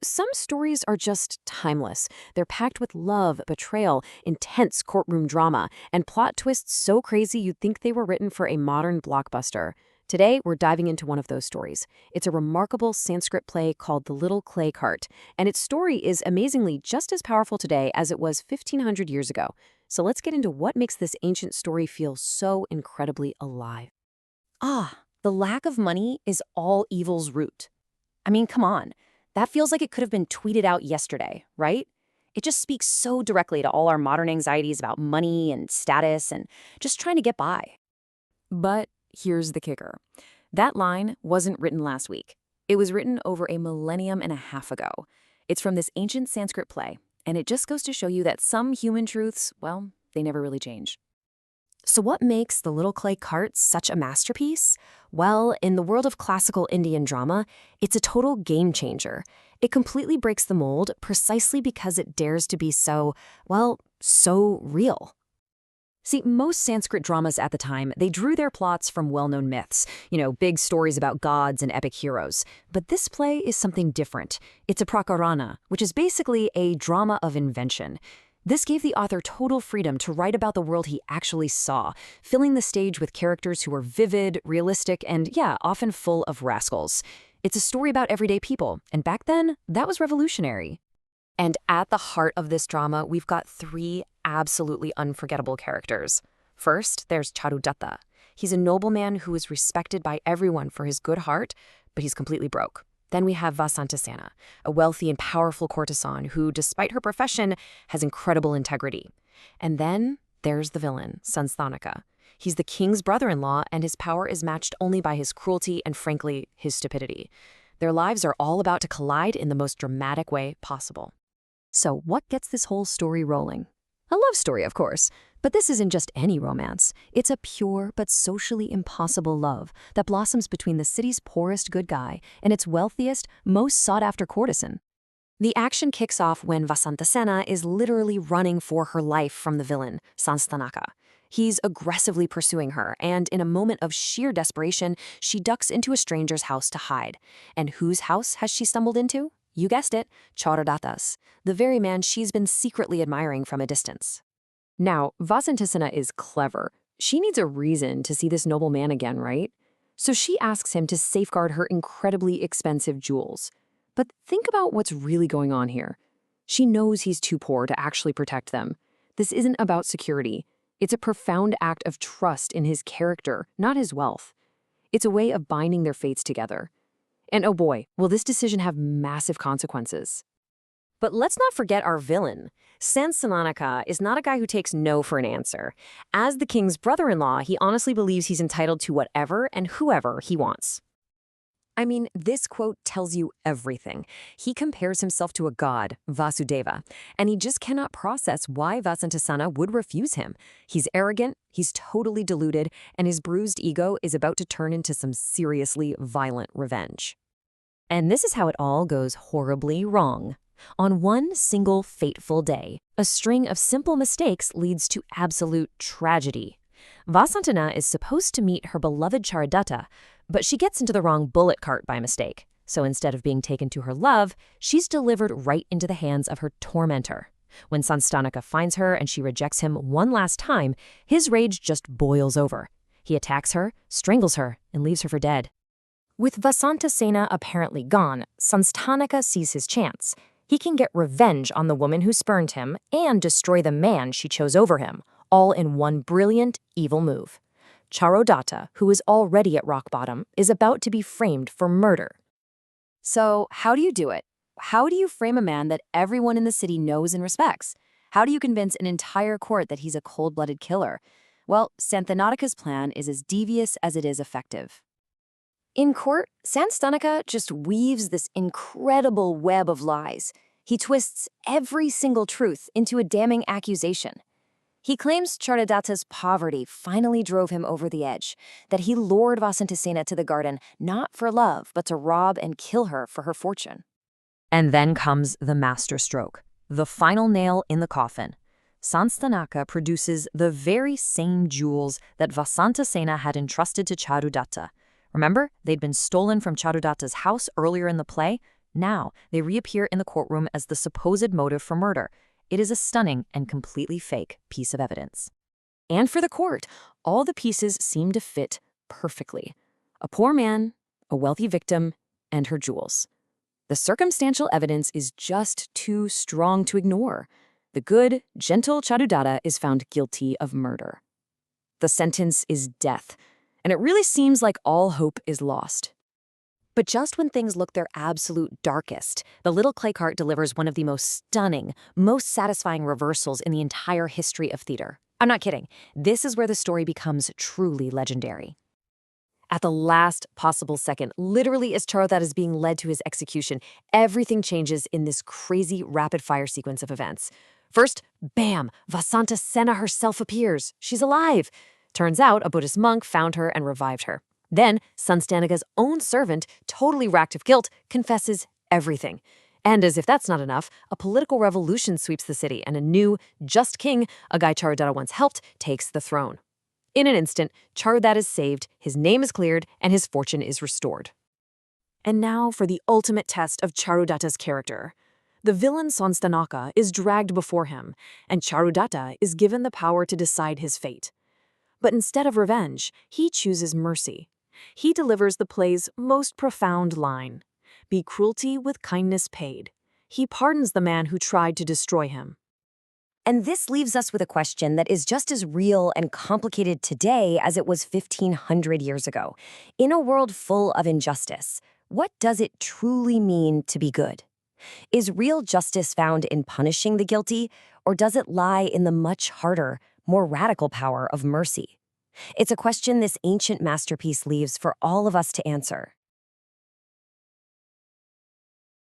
Some stories are just timeless. They're packed with love, betrayal, intense courtroom drama, and plot twists so crazy you'd think they were written for a modern blockbuster. Today, we're diving into one of those stories. It's a remarkable Sanskrit play called The Little Clay Cart, and its story is amazingly just as powerful today as it was 1,500 years ago. So let's get into what makes this ancient story feel so incredibly alive. The lack of money is all evil's root. I mean, come on. That feels like it could have been tweeted out yesterday, right? It just speaks so directly to all our modern anxieties about money and status and just trying to get by. But here's the kicker. That line wasn't written last week. It was written over a millennium and a half ago. It's from this ancient Sanskrit play, and it just goes to show you that some human truths, well, they never really change. So what makes The Little Clay Cart such a masterpiece? Well, in the world of classical Indian drama, it's a total game changer. It completely breaks the mold precisely because it dares to be so real. See, most Sanskrit dramas at the time, they drew their plots from well-known myths, big stories about gods and epic heroes. But this play is something different. It's a prakarana, which is basically a drama of invention. This gave the author total freedom to write about the world he actually saw, filling the stage with characters who were vivid, realistic, and often full of rascals. It's a story about everyday people, and back then, that was revolutionary. And at the heart of this drama, we've got three absolutely unforgettable characters. First, there's Charudatta. He's a nobleman who is respected by everyone for his good heart, but he's completely broke. Then we have Vasantasena, a wealthy and powerful courtesan who, despite her profession, has incredible integrity. And then there's the villain, Sanstanaka. He's the king's brother-in-law, and his power is matched only by his cruelty and, frankly, his stupidity. Their lives are all about to collide in the most dramatic way possible. So what gets this whole story rolling? A love story, of course. But this isn't just any romance. It's a pure but socially impossible love that blossoms between the city's poorest good guy and its wealthiest, most sought-after courtesan. The action kicks off when Vasantasena is literally running for her life from the villain, Sanstanaka. He's aggressively pursuing her, and in a moment of sheer desperation, she ducks into a stranger's house to hide. And whose house has she stumbled into? You guessed it, Charudatta's, the very man she's been secretly admiring from a distance. Now, Vasantasena is clever. She needs a reason to see this noble man again, right? So she asks him to safeguard her incredibly expensive jewels. But think about what's really going on here. She knows he's too poor to actually protect them. This isn't about security. It's a profound act of trust in his character, not his wealth. It's a way of binding their fates together. And oh boy, will this decision have massive consequences. But let's not forget our villain. Sanstanaka is not a guy who takes no for an answer. As the king's brother-in-law, he honestly believes he's entitled to whatever and whoever he wants. I mean, this quote tells you everything. He compares himself to a god, Vasudeva, and he just cannot process why Vasantasena would refuse him. He's arrogant, he's totally deluded, and his bruised ego is about to turn into some seriously violent revenge. And this is how it all goes horribly wrong. On one single fateful day, a string of simple mistakes leads to absolute tragedy. Vasantana is supposed to meet her beloved Charudatta, but she gets into the wrong bullet cart by mistake. So instead of being taken to her love, she's delivered right into the hands of her tormentor. When Sanstanaka finds her and she rejects him one last time, his rage just boils over. He attacks her, strangles her, and leaves her for dead. With Vasantasena apparently gone, Sanstanaka sees his chance. He can get revenge on the woman who spurned him and destroy the man she chose over him, all in one brilliant, evil move. Charudatta, who is already at rock bottom, is about to be framed for murder. So, how do you do it? How do you frame a man that everyone in the city knows and respects? How do you convince an entire court that he's a cold-blooded killer? Well, Santanataka's plan is as devious as it is effective. In court, Sanstanaka just weaves this incredible web of lies. He twists every single truth into a damning accusation. He claims Charudatta's poverty finally drove him over the edge, that he lured Vasantasena to the garden not for love, but to rob and kill her for her fortune. And then comes the masterstroke, the final nail in the coffin. Sanstanaka produces the very same jewels that Vasantasena had entrusted to Charudatta. Remember, they'd been stolen from Charudatta's house earlier in the play, Now, they reappear in the courtroom as the supposed motive for murder. It is a stunning and completely fake piece of evidence. And for the court, all the pieces seem to fit perfectly. A poor man, a wealthy victim, and her jewels. The circumstantial evidence is just too strong to ignore. The good, gentle Charudatta is found guilty of murder. The sentence is death, and it really seems like all hope is lost. But just when things look their absolute darkest, the little clay cart delivers one of the most stunning, most satisfying reversals in the entire history of theater. I'm not kidding. This is where the story becomes truly legendary. At the last possible second, literally as Charudatta is being led to his execution, everything changes in this crazy rapid-fire sequence of events. First, bam, Vasanta Sena herself appears. She's alive. Turns out a Buddhist monk found her and revived her. Then, Sanstanaga's own servant, totally racked of guilt, confesses everything. And as if that's not enough, a political revolution sweeps the city, and a new, just king, a guy Charudatta once helped, takes the throne. In an instant, Charudatta is saved, his name is cleared, and his fortune is restored. And now for the ultimate test of Charudatta's character. The villain Sanstanaka is dragged before him, and Charudatta is given the power to decide his fate. But instead of revenge, he chooses mercy. He delivers the play's most profound line: "Be cruelty with kindness paid." He pardons the man who tried to destroy him. And this leaves us with a question that is just as real and complicated today as it was 1,500 years ago. In a world full of injustice, what does it truly mean to be good? Is real justice found in punishing the guilty, or does it lie in the much harder, more radical power of mercy? It's a question this ancient masterpiece leaves for all of us to answer.